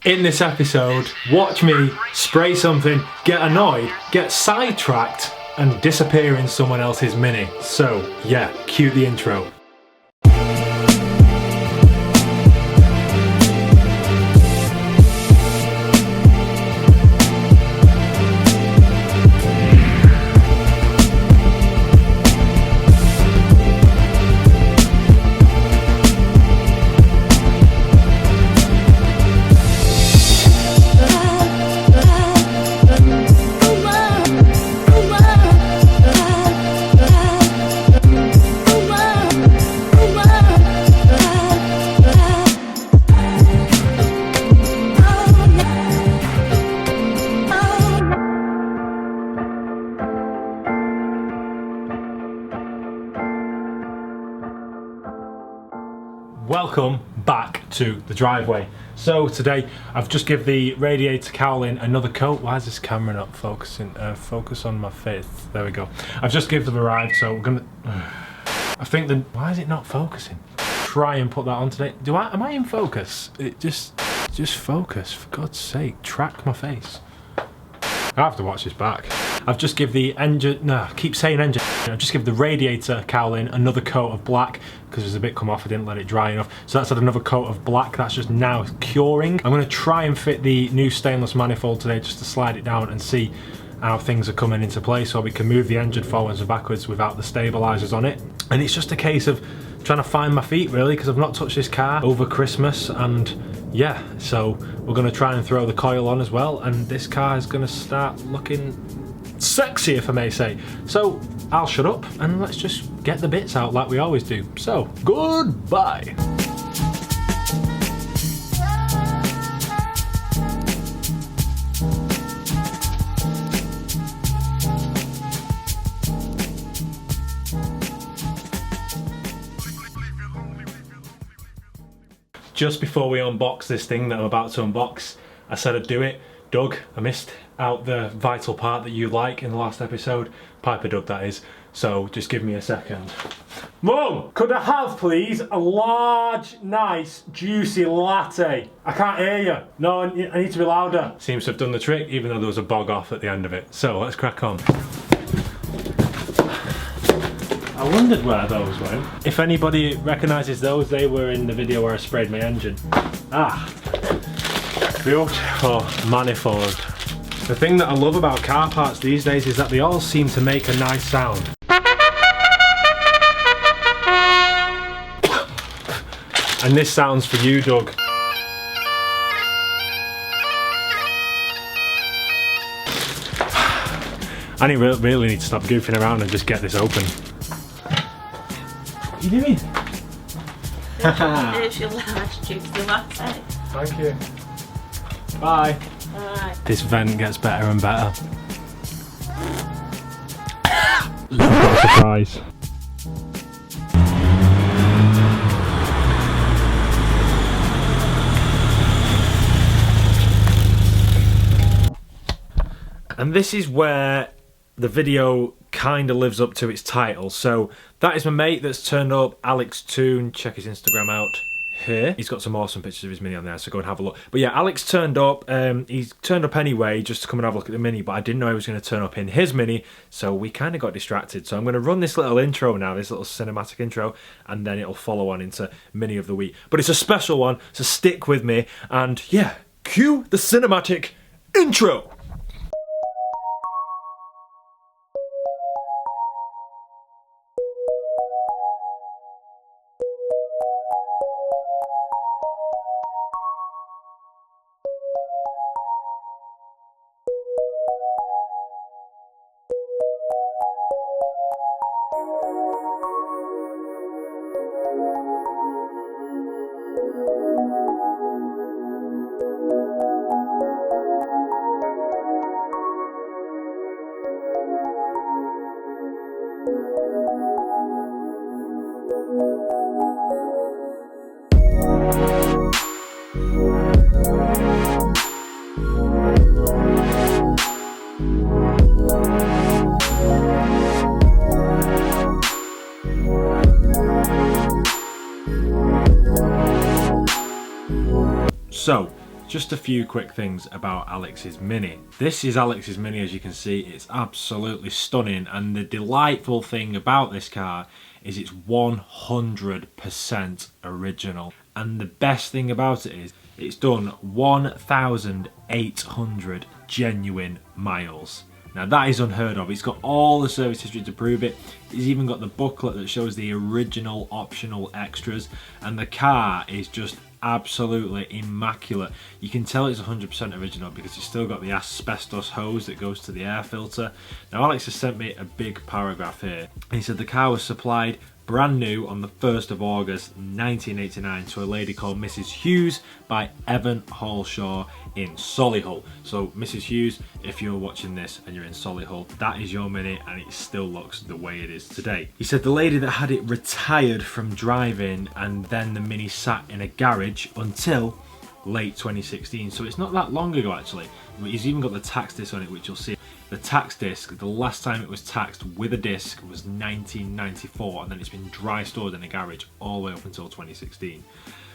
In this episode, watch me spray something, get annoyed, get sidetracked, and disappear in someone else's Mini. So, yeah, cue the intro. Welcome back to the driveway. So today I've just given the radiator cowling another coat. Why is this camera not focusing? Focus on my face. There we go. I've just given them a ride, so we're gonna. I think the. Why is it not focusing? Try and put that on today. Am I in focus? It just focus, for God's sake. Track my face. I have to watch this back. I've just given the engine, no, I keep saying engine. I've just given the radiator cowling another coat of black because there's a bit come off, I didn't let it dry enough. So that's had another coat of black, that's just now curing. I'm gonna try and fit the new stainless manifold today just to slide it down and see how things are coming into place so we can move the engine forwards and backwards without the stabilizers on it. And it's just a case of trying to find my feet really, because I've not touched this car over Christmas, and yeah, so we're gonna try and throw the coil on as well, and this car is gonna start looking sexy, if I may say. So I'll shut up and let's just get the bits out like we always do. So goodbye. Just before we unbox this thing that I'm about to unbox, I said I'd do it. Doug, I missed out the vital part that you like in the last episode. Piper Doug, that is. So just give me a second. Mum, could I have, please, a large, nice, juicy latte? I can't hear you. No, I need to be louder. Seems to have done the trick, even though there was a bog off at the end of it. So let's crack on. I wondered where those went. If anybody recognises those, they were in the video where I sprayed my engine. Ah. Beautiful manifold. The thing that I love about car parts these days is that they all seem to make a nice sound. And this sounds for you, Doug. I really need to stop goofing around and just get this open. What are you doing? There's your large juicy latte. Thank you. Bye. Bye. This vent gets better and better. What a surprise. And this is where the video kind of lives up to its title. So that is my mate that's turned up, Alex Toon. Check his Instagram out here. He's got some awesome pictures of his Mini on there, so go and have a look. But yeah, Alex turned up. He's turned up anyway just to come and have a look at the Mini, but I didn't know he was going to turn up in his Mini, so we kind of got distracted. So I'm going to run this little intro now, this little cinematic intro, and then it'll follow on into Mini of the Week. But it's a special one, so stick with me, and yeah, cue the cinematic intro. So, Just a few quick things about Alex's Mini. This is Alex's Mini, as you can see. It's absolutely stunning, and the delightful thing about this car is it's 100% original. And the best thing about it is it's done 1,800 genuine miles. Now that is unheard of. It's got all the service history to prove it. It's even got the booklet that shows the original optional extras, and the car is just absolutely immaculate. You can tell it's 100% original because it's still got the asbestos hose that goes to the air filter. Now Alex has sent me a big paragraph here. He said the car was supplied brand new on the 1st of August 1989 to a lady called Mrs. Hughes by Evan Hallshaw in Solihull. So Mrs. Hughes, if you're watching this and you're in Solihull, that is your Mini, and it still looks the way it is today. He said the lady that had it retired from driving, and then the Mini sat in a garage until late 2016, so it's not that long ago actually. He's even got the tax disc on it, which you'll see. The tax disc, the last time it was taxed with a disc was 1994, and then it's been dry stored in a garage all the way up until 2016.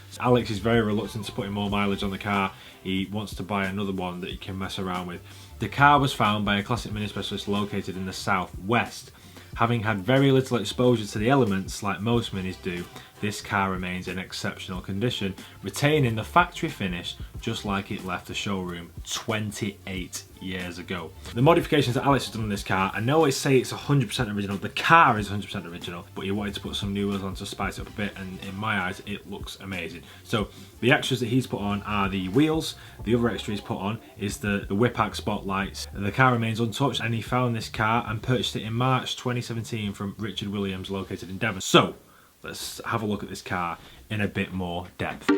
So Alex is very reluctant to put in more mileage on the car. He wants to buy another one that he can mess around with. The car was found by a classic Mini specialist located in the southwest. Having had very little exposure to the elements like most Minis do, this car remains in exceptional condition, retaining the factory finish just like it left the showroom 28 years ago. The modifications that Alex has done on this car, I know I say it's 100% original, the car is 100% original, but he wanted to put some new wheels on to spice it up a bit, and in my eyes it looks amazing. So the extras that he's put on are the wheels. The other extra he's put on is the whip-act spotlights. The car remains untouched, and he found this car and purchased it in March 2017 from Richard Williams located in Devon. So let's have a look at this car in a bit more depth.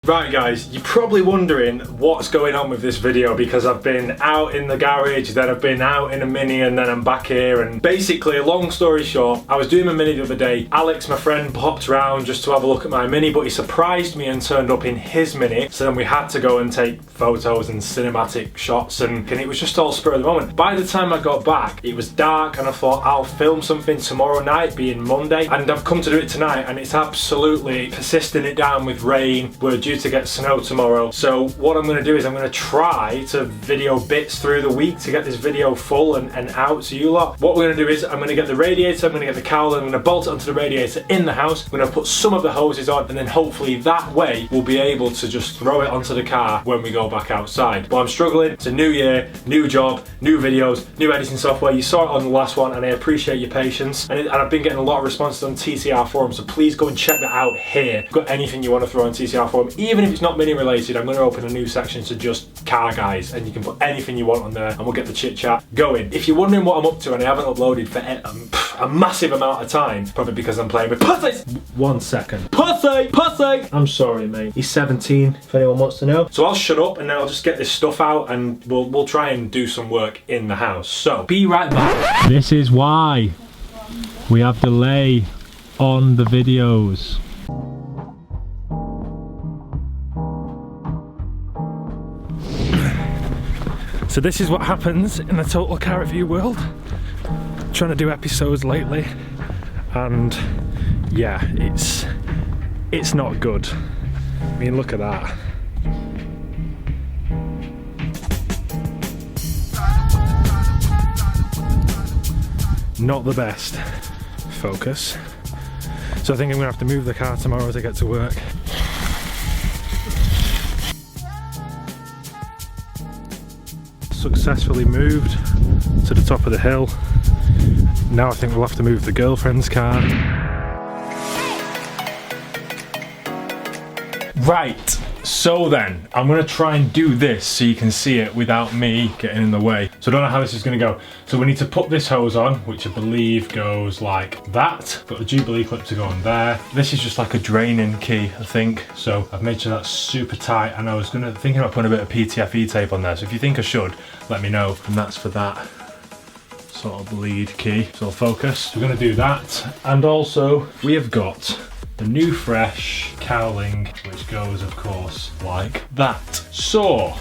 Right guys, you're probably wondering what's going on with this video, because I've been out in the garage, then I've been out in a Mini, and then I'm back here. And basically, long story short, I was doing my Mini the other day. Alex, my friend, popped around just to have a look at my Mini, but he surprised me and turned up in his Mini. So then we had to go and take photos and cinematic shots, and it was just all spur of the moment. By the time I got back, it was dark, and I thought I'll film something tomorrow night, being Monday, and I've come to do it tonight, and it's absolutely persisting it down with rain. We're due to get snow tomorrow, so what I'm going to do is I'm going to try to video bits through the week to get this video full and out to you lot. What we're going to do is I'm going to get the radiator, I'm going to get the cowl, and I'm going to bolt it onto the radiator in the house. I'm going to put some of the hoses on, and then hopefully that way we'll be able to just throw it onto the car when we go back outside. But I'm struggling. It's a new year, new job, new videos, new editing software. You saw it on the last one, and I appreciate your patience, and I've been getting a lot of responses on TCR forum, so please go and check that out here. If you've got anything you want to throw on TCR forum, even if it's not Mini related, I'm going to open a new section to just car guys, and you can put anything you want on there, and we'll get the chit chat going. If you're wondering what I'm up to and I haven't uploaded for a massive amount of time, probably because I'm playing with pussies. 1 second. Pussy! I'm sorry, mate. He's 17, if anyone wants to know. So I'll shut up, and then I'll just get this stuff out, and we'll try and do some work in the house. So be right back. This is why we have delay on the videos. So this is what happens in the total car review world. Trying to do episodes lately, and yeah, it's not good. I mean, look at that. Not the best. Focus. So I think I'm gonna have to move the car tomorrow to get to work. Successfully moved to the top of the hill. Now I think we'll have to move the girlfriend's car. Right, so then, I'm gonna try and do this so you can see it without me getting in the way. So I don't know how this is gonna go. So we need to put this hose on, which I believe goes like that. Got the Jubilee clip to go on there. This is just like a draining key, I think. So I've made sure that's super tight, and I was thinking about putting a bit of PTFE tape on there. So if you think I should, let me know. And that's for that sort of lead key. So I'll focus. We're gonna do that. And also, we have got the new fresh cowling, which goes of course like that. So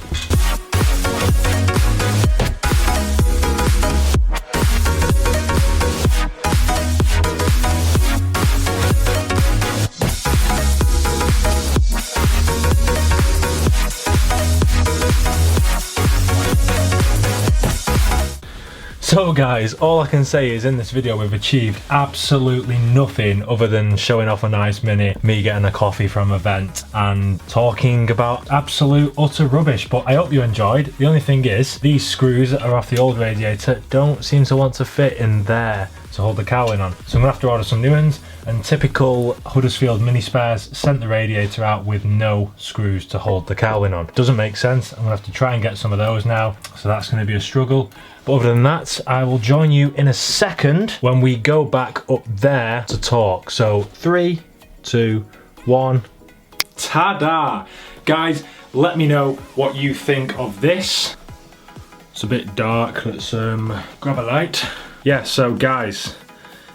So guys, all I can say is in this video we've achieved absolutely nothing other than showing off a nice Mini, me getting a coffee from a vent, and talking about absolute utter rubbish. But I hope you enjoyed. The only thing is, these screws that are off the old radiator don't seem to want to fit in there to hold the cowling on. So I'm gonna have to order some new ones, and typical Huddersfield Mini Spares sent the radiator out with no screws to hold the cowling on. Doesn't make sense. I'm gonna have to try and get some of those now, so that's gonna be a struggle. But other than that, I will join you in a second when we go back up there to talk. So 3, 2, 1. Ta-da! Guys, let me know what you think of this. It's a bit dark. Let's grab a light. Yeah, so guys,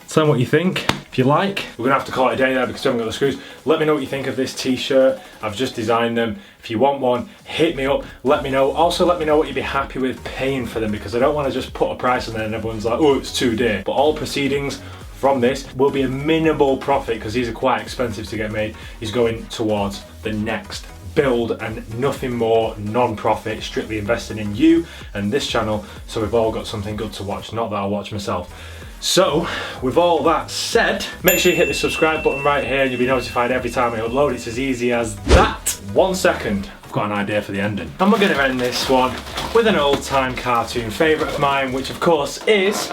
tell me what you think. If you like, we're gonna have to call it a day there because we haven't got the screws. Let me know what you think of this t-shirt. I've just designed them. If you want one, hit me up, let me know. Also, let me know what you'd be happy with paying for them, because I don't want to just put a price on there and everyone's like, oh, it's too dear. But all proceedings from this will be a minimal profit, because these are quite expensive to get made, is going towards the next build, and nothing more, non-profit, strictly investing in you and this channel, so we've all got something good to watch. Not that I'll watch myself. So, with all that said, make sure you hit the subscribe button right here and you'll be notified every time I upload. It's as easy as that. 1 second, I've got an idea for the ending. And we're gonna end this one with an old-time cartoon favourite of mine, which of course is...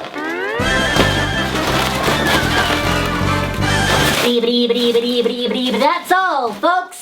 That's all, folks.